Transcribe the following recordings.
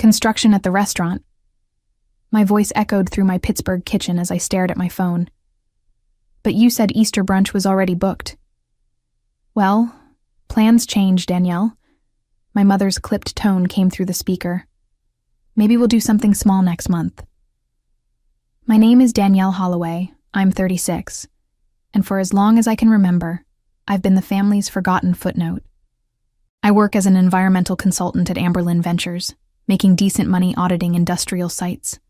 Construction at the restaurant. My voice echoed through my Pittsburgh kitchen as I stared at my phone. But you said Easter brunch was already booked. Well, plans change, Danielle. My mother's clipped tone came through the speaker. Maybe we'll do something small next month. My name is Danielle Holloway. I'm 36. And for as long as I can remember, I've been the family's forgotten footnote. I work as an environmental consultant at Amberlin Ventures, making decent money auditing industrial sites.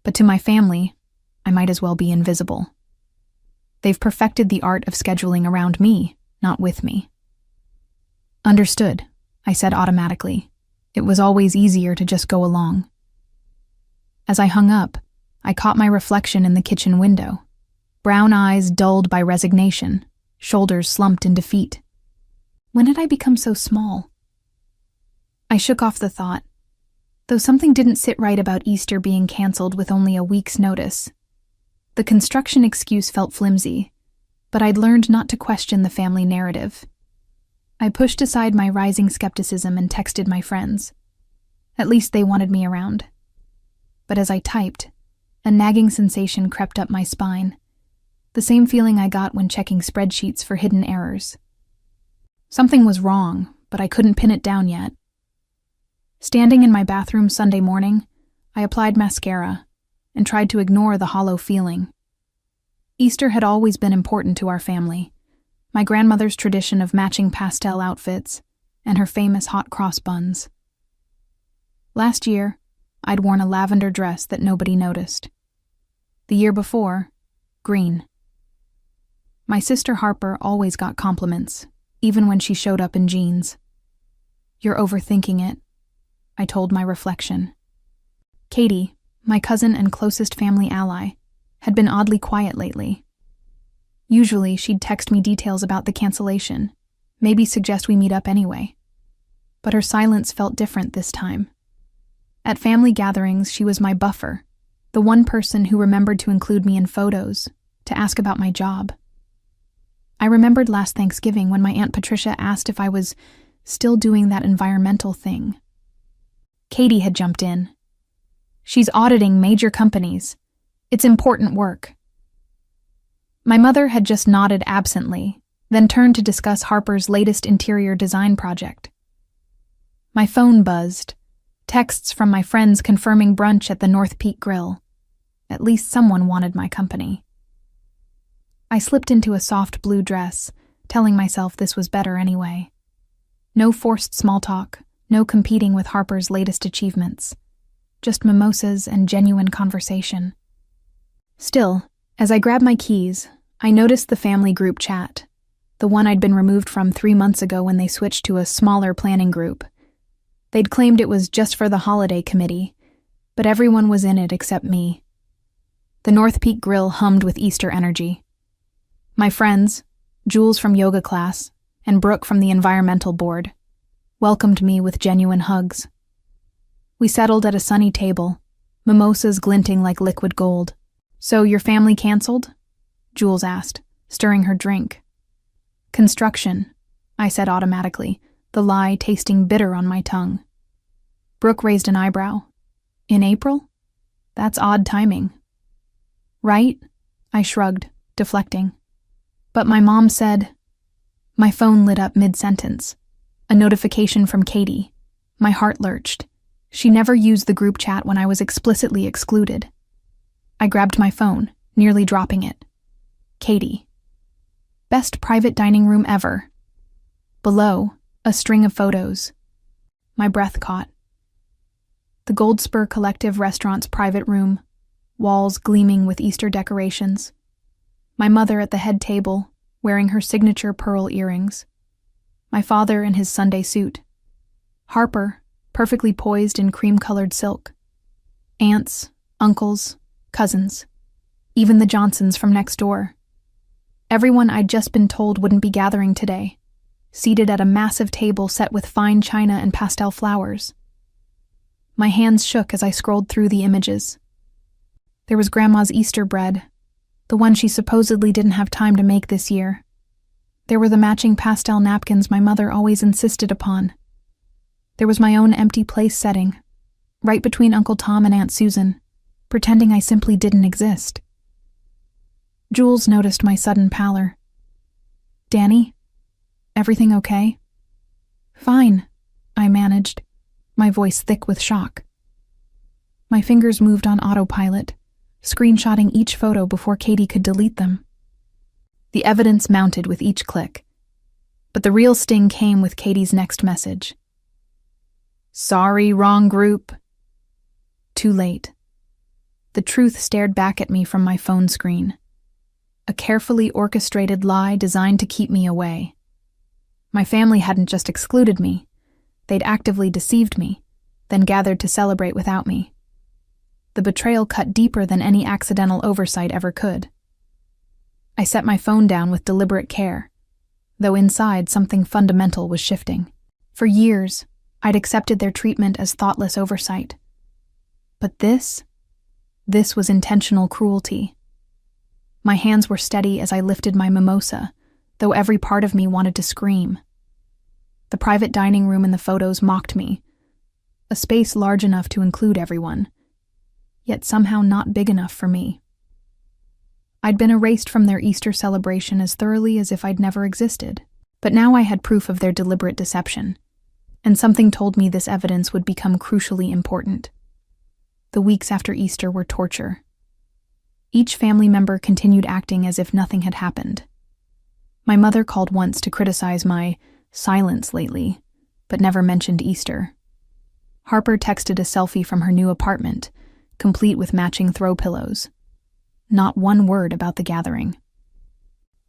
But to my family, I might as well be invisible. They've perfected the art of scheduling around me, not with me. Understood, I said automatically. It was always easier to just go along. As I hung up, I caught my reflection in the kitchen window. Brown eyes dulled by resignation, shoulders slumped in defeat. When did I become so small? I shook off the thought. Though something didn't sit right about Easter being canceled with only a week's notice. The construction excuse felt flimsy, but I'd learned not to question the family narrative. I pushed aside my rising skepticism and texted my friends. At least they wanted me around. But as I typed, a nagging sensation crept up my spine, the same feeling I got when checking spreadsheets for hidden errors. Something was wrong, but I couldn't pin it down yet. Standing in my bathroom Sunday morning, I applied mascara and tried to ignore the hollow feeling. Easter had always been important to our family. My grandmother's tradition of matching pastel outfits and her famous hot cross buns. Last year, I'd worn a lavender dress that nobody noticed. The year before, green. My sister Harper always got compliments, even when she showed up in jeans. You're overthinking it, I told my reflection. Katie, my cousin and closest family ally, had been oddly quiet lately. Usually, she'd text me details about the cancellation, maybe suggest we meet up anyway. But her silence felt different this time. At family gatherings, she was my buffer, the one person who remembered to include me in photos, to ask about my job. I remembered last Thanksgiving when my Aunt Patricia asked if I was still doing that environmental thing. Katie had jumped in. She's auditing major companies. It's important work. My mother had just nodded absently, then turned to discuss Harper's latest interior design project. My phone buzzed, texts from my friends confirming brunch at the North Peak Grill. At least someone wanted my company. I slipped into a soft blue dress, telling myself this was better anyway. No forced small talk, no competing with Harper's latest achievements. Just mimosas and genuine conversation. Still, as I grabbed my keys, I noticed the family group chat, the one I'd been removed from 3 months ago when they switched to a smaller planning group. They'd claimed it was just for the holiday committee, but everyone was in it except me. The North Peak Grill hummed with Easter energy. My friends, Jules from yoga class and Brooke from the environmental board, welcomed me with genuine hugs. We settled at a sunny table, mimosas glinting like liquid gold. So your family canceled? Jules asked, stirring her drink. Construction, I said automatically, the lie tasting bitter on my tongue. Brooke raised an eyebrow. In April? That's odd timing. Right? I shrugged, deflecting. But my mom said... My phone lit up mid-sentence. A notification from Katie. My heart lurched. She never used the group chat when I was explicitly excluded. I grabbed my phone, nearly dropping it. Katie. Best private dining room ever. Below, a string of photos. My breath caught. The Goldspur Collective restaurant's private room, walls gleaming with Easter decorations. My mother at the head table, wearing her signature pearl earrings. My father in his Sunday suit. Harper, perfectly poised in cream-colored silk. Aunts, uncles, cousins. Even the Johnsons from next door. Everyone I'd just been told wouldn't be gathering today, seated at a massive table set with fine china and pastel flowers. My hands shook as I scrolled through the images. There was Grandma's Easter bread, the one she supposedly didn't have time to make this year. There were the matching pastel napkins my mother always insisted upon. There was my own empty place setting, right between Uncle Tom and Aunt Susan, pretending I simply didn't exist. Jules noticed my sudden pallor. "Danny, everything okay?" "Fine," I managed, my voice thick with shock. My fingers moved on autopilot, screenshotting each photo before Katie could delete them. The evidence mounted with each click, but the real sting came with Katie's next message. "Sorry, wrong group." Too late. The truth stared back at me from my phone screen. A carefully orchestrated lie designed to keep me away. My family hadn't just excluded me, they'd actively deceived me, then gathered to celebrate without me. The betrayal cut deeper than any accidental oversight ever could. I set my phone down with deliberate care, though inside something fundamental was shifting. For years, I'd accepted their treatment as thoughtless oversight. But this was intentional cruelty. My hands were steady as I lifted my mimosa, though every part of me wanted to scream. The private dining room in the photos mocked me, a space large enough to include everyone, yet somehow not big enough for me. I'd been erased from their Easter celebration as thoroughly as if I'd never existed, but now I had proof of their deliberate deception, and something told me this evidence would become crucially important. The weeks after Easter were torture. Each family member continued acting as if nothing had happened. My mother called once to criticize my silence lately, but never mentioned Easter. Harper texted a selfie from her new apartment, complete with matching throw pillows. Not one word about the gathering.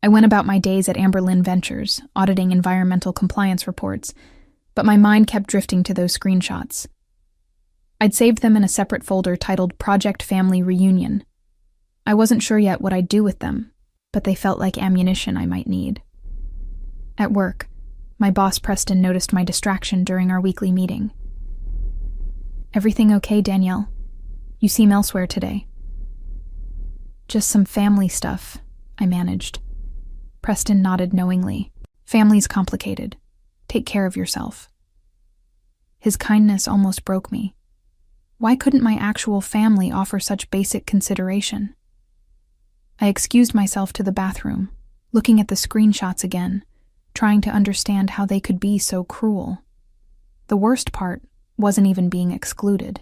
I went about my days at Amberlynn Ventures, auditing environmental compliance reports, but my mind kept drifting to those screenshots. I'd saved them in a separate folder titled Project Family Reunion. I wasn't sure yet what I'd do with them, but they felt like ammunition I might need. At work, my boss Preston noticed my distraction during our weekly meeting. "Everything okay, Danielle? You seem elsewhere today." "Just some family stuff," I managed. Preston nodded knowingly. "Family's complicated. Take care of yourself." His kindness almost broke me. Why couldn't my actual family offer such basic consideration? I excused myself to the bathroom, looking at the screenshots again, trying to understand how they could be so cruel. The worst part wasn't even being excluded.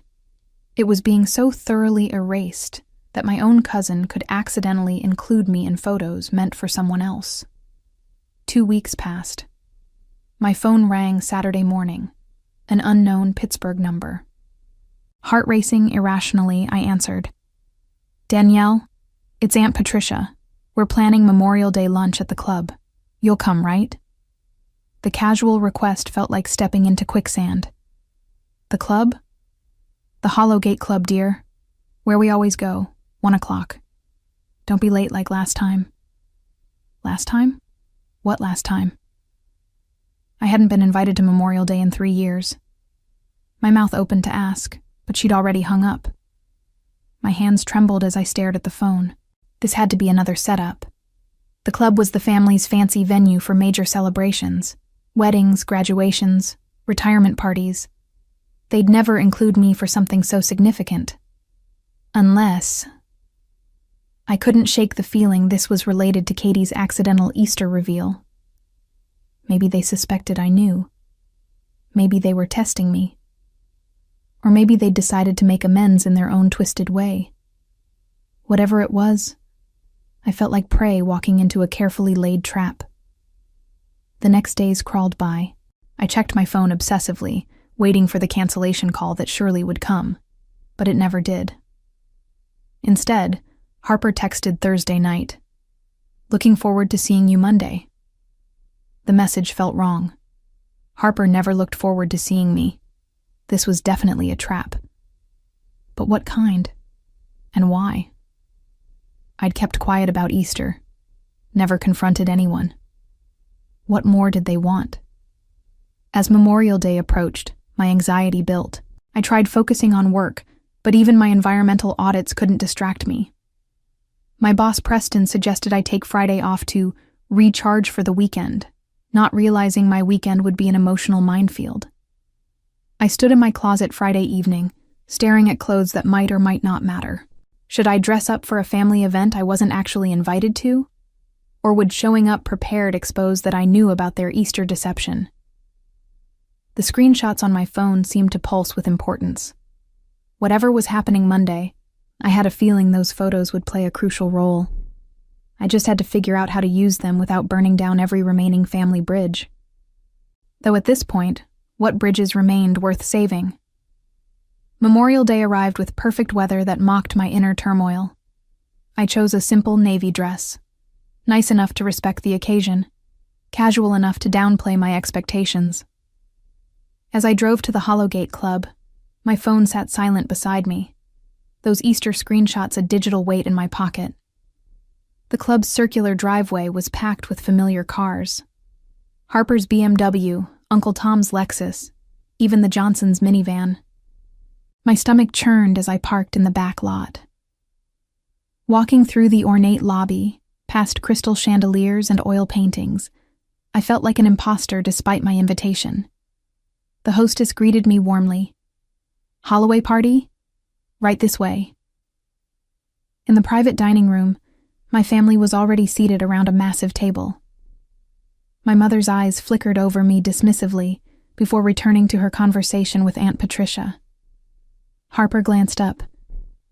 It was being so thoroughly erased that my own cousin could accidentally include me in photos meant for someone else. 2 weeks passed. My phone rang Saturday morning, an unknown Pittsburgh number. Heart racing irrationally, I answered. "Danielle, it's Aunt Patricia. We're planning Memorial Day lunch at the club. You'll come, right?" The casual request felt like stepping into quicksand. "The club?" "The Hollowgate Club, dear. Where we always go, 1 o'clock. Don't be late like last time." Last time? What last time? I hadn't been invited to Memorial Day in 3 years. My mouth opened to ask, but she'd already hung up. My hands trembled as I stared at the phone. This had to be another setup. The club was the family's fancy venue for major celebrations. Weddings, graduations, retirement parties. They'd never include me for something so significant. Unless... I couldn't shake the feeling this was related to Katie's accidental Easter reveal. Maybe they suspected I knew. Maybe they were testing me. Or maybe they'd decided to make amends in their own twisted way. Whatever it was, I felt like prey walking into a carefully laid trap. The next days crawled by. I checked my phone obsessively, waiting for the cancellation call that surely would come, but it never did. Instead, Harper texted Thursday night. "Looking forward to seeing you Monday." The message felt wrong. Harper never looked forward to seeing me. This was definitely a trap. But what kind? And why? I'd kept quiet about Easter, never confronted anyone. What more did they want? As Memorial Day approached, my anxiety built. I tried focusing on work, but even my environmental audits couldn't distract me. My boss Preston suggested I take Friday off to recharge for the weekend, not realizing my weekend would be an emotional minefield. I stood in my closet Friday evening, staring at clothes that might or might not matter. Should I dress up for a family event I wasn't actually invited to? Or would showing up prepared expose that I knew about their Easter deception? The screenshots on my phone seemed to pulse with importance. Whatever was happening Monday, I had a feeling those photos would play a crucial role. I just had to figure out how to use them without burning down every remaining family bridge. Though at this point, what bridges remained worth saving? Memorial Day arrived with perfect weather that mocked my inner turmoil. I chose a simple navy dress, nice enough to respect the occasion, casual enough to downplay my expectations. As I drove to the Hollowgate Club, my phone sat silent beside me, those Easter screenshots a digital weight in my pocket. The club's circular driveway was packed with familiar cars. Harper's BMW, Uncle Tom's Lexus, even the Johnsons' minivan. My stomach churned as I parked in the back lot. Walking through the ornate lobby, past crystal chandeliers and oil paintings, I felt like an imposter despite my invitation. The hostess greeted me warmly. "Holloway party? Right this way." In the private dining room, my family was already seated around a massive table. My mother's eyes flickered over me dismissively before returning to her conversation with Aunt Patricia. Harper glanced up,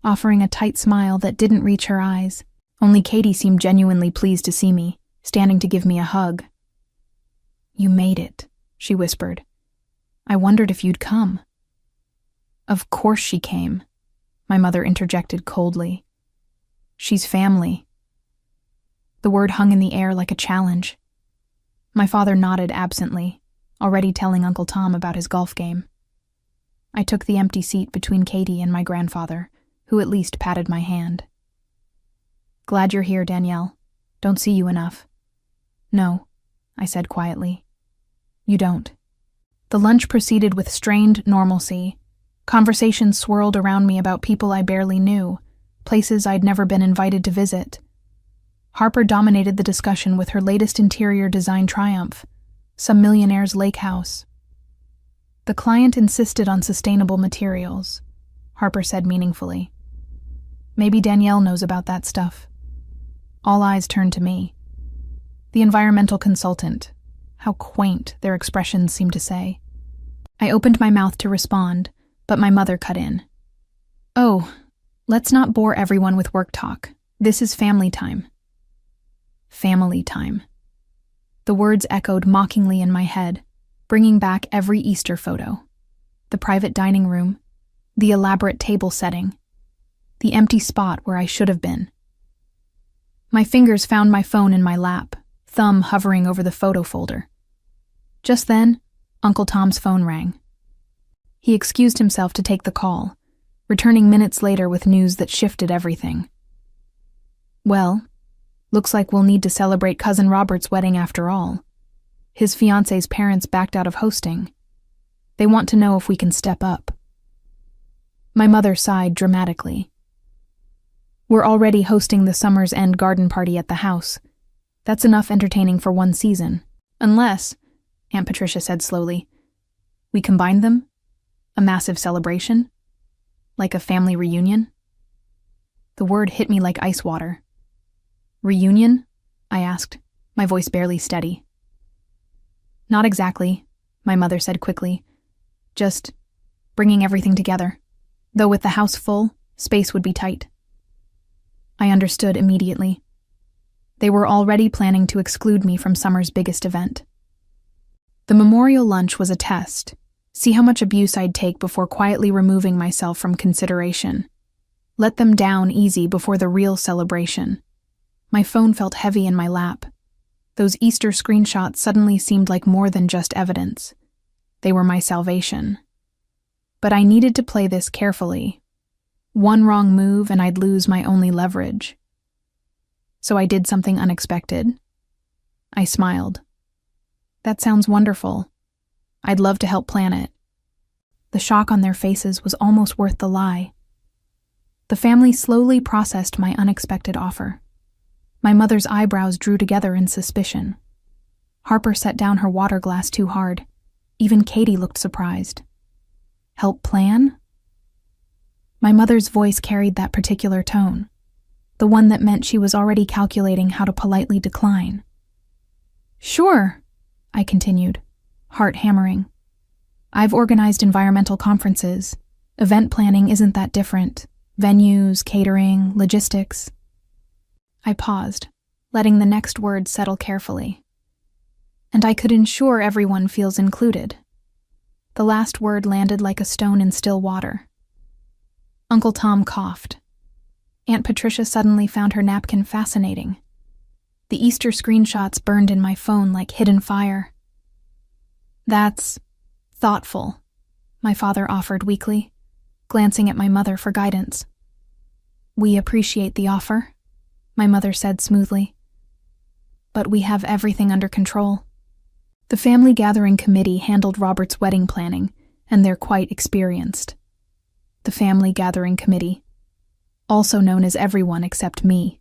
offering a tight smile that didn't reach her eyes. Only Katie seemed genuinely pleased to see me, standing to give me a hug. "You made it," she whispered. "I wondered if you'd come." "Of course she came," my mother interjected coldly. "She's family." The word hung in the air like a challenge. My father nodded absently, already telling Uncle Tom about his golf game. I took the empty seat between Katie and my grandfather, who at least patted my hand. "Glad you're here, Danielle. Don't see you enough." "No," I said quietly. "You don't." The lunch proceeded with strained normalcy. Conversations swirled around me about people I barely knew, places I'd never been invited to visit. Harper dominated the discussion with her latest interior design triumph, some millionaire's lake house. "The client insisted on sustainable materials," Harper said meaningfully. "Maybe Danielle knows about that stuff." All eyes turned to me. The environmental consultant. How quaint, their expressions seemed to say. I opened my mouth to respond, but my mother cut in. "Oh, let's not bore everyone with work talk. This is family time." Family time. The words echoed mockingly in my head, bringing back every Easter photo. The private dining room, the elaborate table setting, the empty spot where I should have been. My fingers found my phone in my lap, thumb hovering over the photo folder. Just then, Uncle Tom's phone rang. He excused himself to take the call, returning minutes later with news that shifted everything. "Well, looks like we'll need to celebrate Cousin Robert's wedding after all. His fiancé's parents backed out of hosting. They want to know if we can step up." My mother sighed dramatically. "We're already hosting the summer's end garden party at the house. That's enough entertaining for one season. Unless," Aunt Patricia said slowly, "we combine them? A massive celebration? Like a family reunion?" The word hit me like ice water. "Reunion?" I asked, my voice barely steady. "Not exactly," my mother said quickly. "Just bringing everything together. Though with the house full, space would be tight." I understood immediately. They were already planning to exclude me from summer's biggest event. The memorial lunch was a test. See how much abuse I'd take before quietly removing myself from consideration. Let them down easy before the real celebration. My phone felt heavy in my lap. Those Easter screenshots suddenly seemed like more than just evidence. They were my salvation. But I needed to play this carefully. One wrong move and I'd lose my only leverage. So I did something unexpected. I smiled. "That sounds wonderful. I'd love to help plan it." The shock on their faces was almost worth the lie. The family slowly processed my unexpected offer. My mother's eyebrows drew together in suspicion. Harper set down her water glass too hard. Even Katie looked surprised. "Help plan?" My mother's voice carried that particular tone, the one that meant she was already calculating how to politely decline. "Sure," I continued, heart hammering. "I've organized environmental conferences. Event planning isn't that different. Venues, catering, logistics." I paused, letting the next word settle carefully. "And I could ensure everyone feels included." The last word landed like a stone in still water. Uncle Tom coughed. Aunt Patricia suddenly found her napkin fascinating. The Easter screenshots burned in my phone like hidden fire. "That's thoughtful," my father offered weakly, glancing at my mother for guidance. "We appreciate the offer," my mother said smoothly. "But we have everything under control." The family gathering committee handled Robert's wedding planning, and they're quite experienced. The family gathering committee, also known as everyone except me.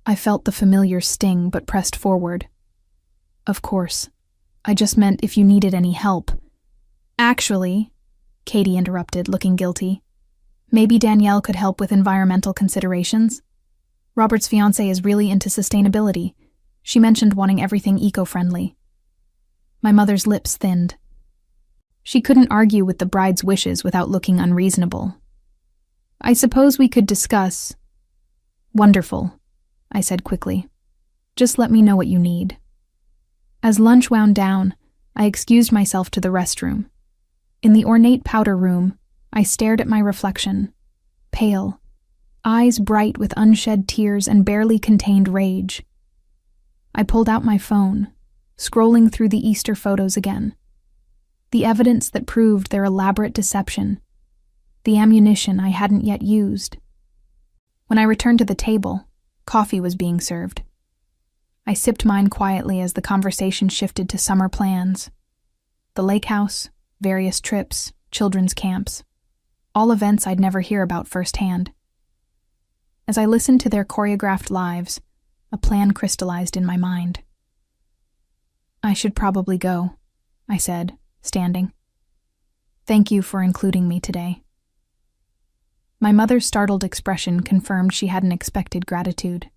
I felt the familiar sting but pressed forward. "Of course. I just meant if you needed any help." "Actually," Katie interrupted, looking guilty, "maybe Danielle could help with environmental considerations. Robert's fiancé is really into sustainability. She mentioned wanting everything eco-friendly." My mother's lips thinned. She couldn't argue with the bride's wishes without looking unreasonable. "I suppose we could discuss." "Wonderful," I said quickly. "Just let me know what you need." As lunch wound down, I excused myself to the restroom. In the ornate powder room, I stared at my reflection, pale, eyes bright with unshed tears and barely contained rage. I pulled out my phone, scrolling through the Easter photos again. The evidence that proved their elaborate deception, the ammunition I hadn't yet used. When I returned to the table, coffee was being served. I sipped mine quietly as the conversation shifted to summer plans. The lake house, various trips, children's camps, all events I'd never hear about firsthand. As I listened to their choreographed lives, a plan crystallized in my mind. "I should probably go," I said, standing. "Thank you for including me today." My mother's startled expression confirmed she hadn't expected gratitude.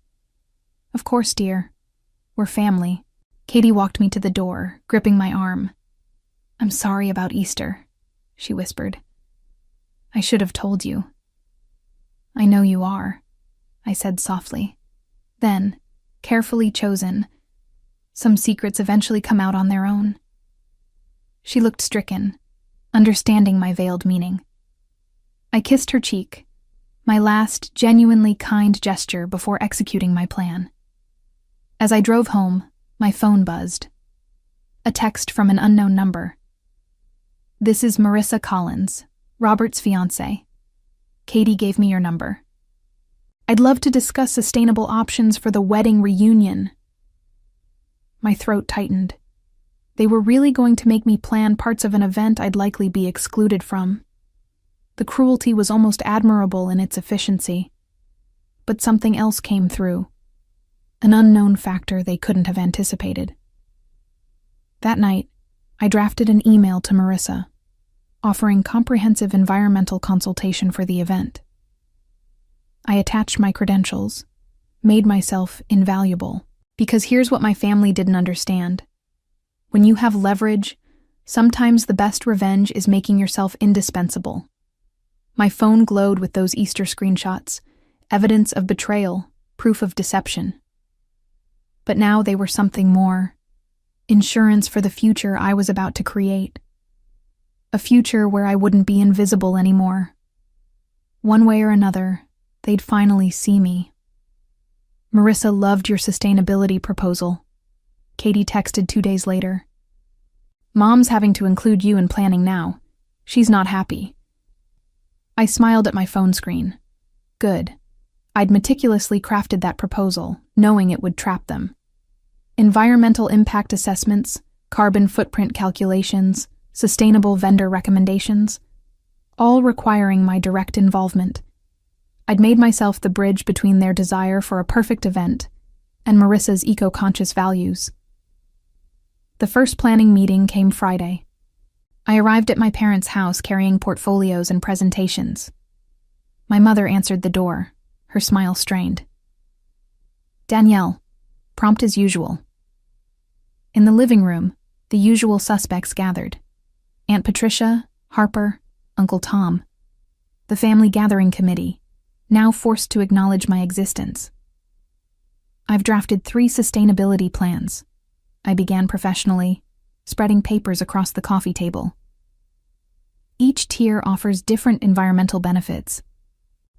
"Of course, dear. We're family." Katie walked me to the door, gripping my arm. "I'm sorry about Easter," she whispered. "I should have told you." "I know you are," I said softly. Then, carefully chosen, "Some secrets eventually come out on their own." She looked stricken, understanding my veiled meaning. I kissed her cheek, my last genuinely kind gesture before executing my plan. As I drove home, my phone buzzed. A text from an unknown number. "This is Marissa Collins, Robert's fiancé. Katie gave me your number. I'd love to discuss sustainable options for the wedding reunion." My throat tightened. They were really going to make me plan parts of an event I'd likely be excluded from. The cruelty was almost admirable in its efficiency. But something else came through. An unknown factor they couldn't have anticipated. That night, I drafted an email to Marissa, offering comprehensive environmental consultation for the event. I attached my credentials, made myself invaluable, because here's what my family didn't understand. When you have leverage, sometimes the best revenge is making yourself indispensable. My phone glowed with those Easter screenshots, evidence of betrayal, proof of deception. But now they were something more. Insurance for the future I was about to create. A future where I wouldn't be invisible anymore. One way or another, they'd finally see me. "Marissa loved your sustainability proposal," Katie texted 2 days later. "Mom's having to include you in planning now. She's not happy." I smiled at my phone screen. Good. I'd meticulously crafted that proposal, knowing it would trap them. Environmental impact assessments, carbon footprint calculations, sustainable vendor recommendations, all requiring my direct involvement. I'd made myself the bridge between their desire for a perfect event and Marissa's eco-conscious values. The first planning meeting came Friday. I arrived at my parents' house carrying portfolios and presentations. My mother answered the door, her smile strained. Danielle, prompt as usual. In the living room, the usual suspects gathered. Aunt Patricia, Harper, Uncle Tom. The family gathering committee, now forced to acknowledge my existence. I've drafted 3 sustainability plans. I began professionally, spreading papers across the coffee table. Each tier offers different environmental benefits.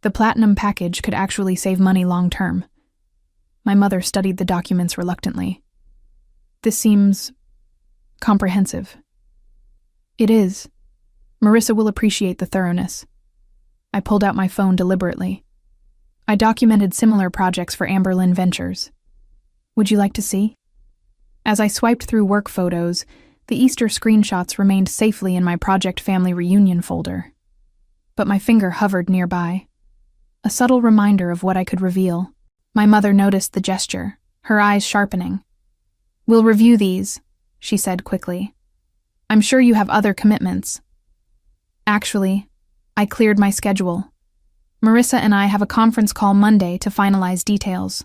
The platinum package could actually save money long term. My mother studied the documents reluctantly. This seems comprehensive. It is. Marissa will appreciate the thoroughness. I pulled out my phone deliberately. I documented similar projects for Amberlyn Ventures. Would you like to see? As I swiped through work photos, the Easter screenshots remained safely in my Project Family Reunion folder. But my finger hovered nearby. A subtle reminder of what I could reveal. My mother noticed the gesture, her eyes sharpening. We'll review these, she said quickly. I'm sure you have other commitments. Actually, I cleared my schedule. Marissa and I have a conference call Monday to finalize details.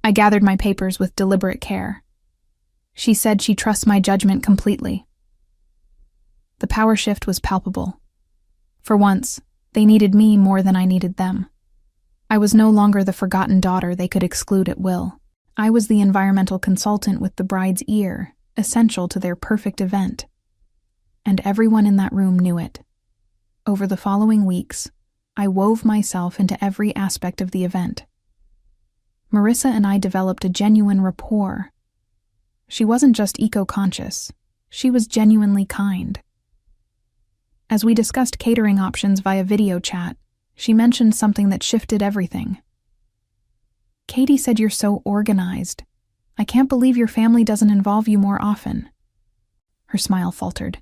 I gathered my papers with deliberate care. She said she trusts my judgment completely. The power shift was palpable. For once, they needed me more than I needed them. I was no longer the forgotten daughter they could exclude at will. I was the environmental consultant with the bride's ear, essential to their perfect event. And everyone in that room knew it. Over the following weeks, I wove myself into every aspect of the event. Marissa and I developed a genuine rapport. She wasn't just eco-conscious, she was genuinely kind. As we discussed catering options via video chat, she mentioned something that shifted everything. Katie said you're so organized. I can't believe your family doesn't involve you more often. Her smile faltered.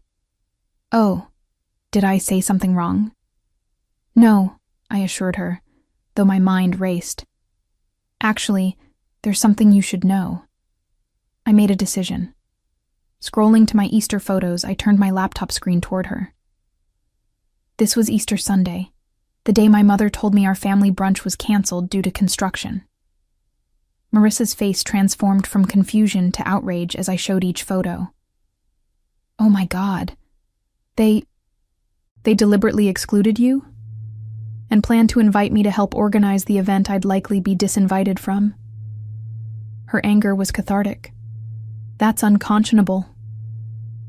Oh, did I say something wrong? No, I assured her, though my mind raced. Actually, there's something you should know. I made a decision. Scrolling to my Easter photos, I turned my laptop screen toward her. This was Easter Sunday, the day my mother told me our family brunch was canceled due to construction. Marissa's face transformed from confusion to outrage as I showed each photo. Oh my God. They deliberately excluded you? And planned to invite me to help organize the event I'd likely be disinvited from? Her anger was cathartic. That's unconscionable.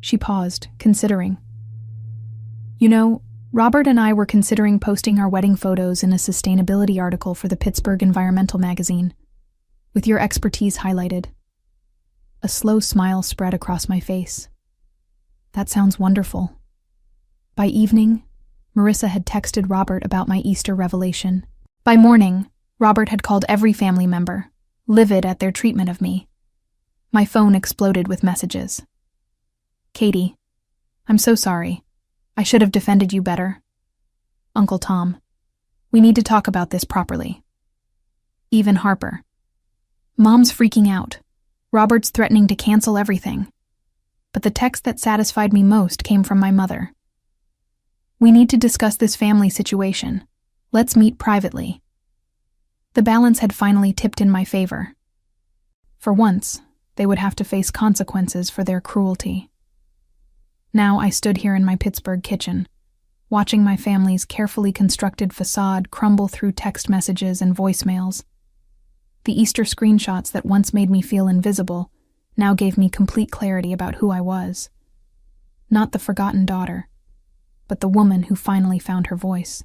She paused, considering. You know, Robert and I were considering posting our wedding photos in a sustainability article for the Pittsburgh Environmental magazine, with your expertise highlighted. A slow smile spread across my face. That sounds wonderful. By evening, Marissa had texted Robert about my Easter revelation. By morning, Robert had called every family member, livid at their treatment of me. My phone exploded with messages. Katie, I'm so sorry. I should have defended you better. Uncle Tom, we need to talk about this properly. Even Harper. Mom's freaking out. Robert's threatening to cancel everything. But the text that satisfied me most came from my mother. We need to discuss this family situation. Let's meet privately. The balance had finally tipped in my favor. For once, they would have to face consequences for their cruelty. Now I stood here in my Pittsburgh kitchen, watching my family's carefully constructed facade crumble through text messages and voicemails. The Easter screenshots that once made me feel invisible now gave me complete clarity about who I was. Not the forgotten daughter, but the woman who finally found her voice.